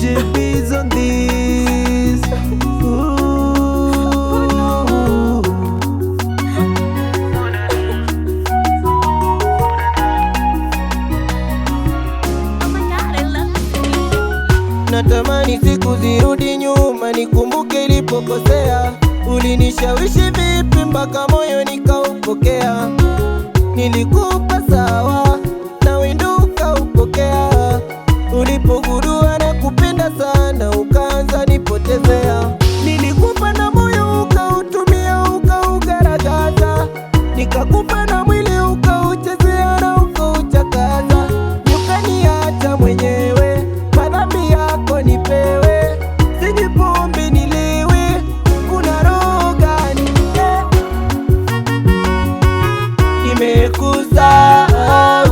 JB's on this. Natamani siku zirudi nyuma, nikumbuke ilipokosea. Ulinishawishi vipi mpaka moyo nikaupokea? Nilikupa sawa na winduka upokea. Ulipogundua na kupenda sana, ukaanza nipotezea. Nilikupa na moyo ukautumia, ukaugaragaza. Nikakupa na mwili ukauchezea na ukauchakaza. Ukaniacha mwenyewe, madhambi yako nipewe. Sijipombe niliwe, kuna roho gani? Nimekusahau,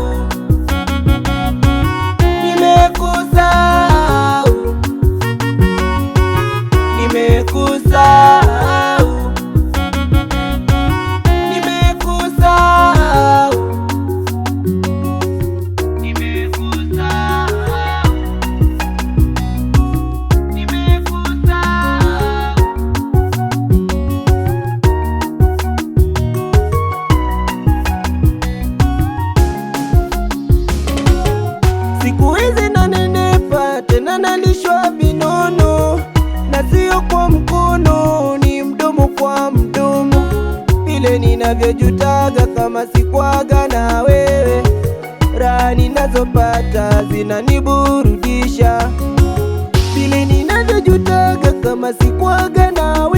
nimekusahau, nimekusahau, nimekusahau, nimekusahau, nimekusahau. Siku hizi nanenepa, tena nalishwa vinono, na sio kwa mkono, ni mdomo kwa mdomo. Vile ninavyojutaga kama sikwaga na wewe, raha ninazopata zinaniburudisha. Vile ninavyojutaga kama sikwaga na wewe.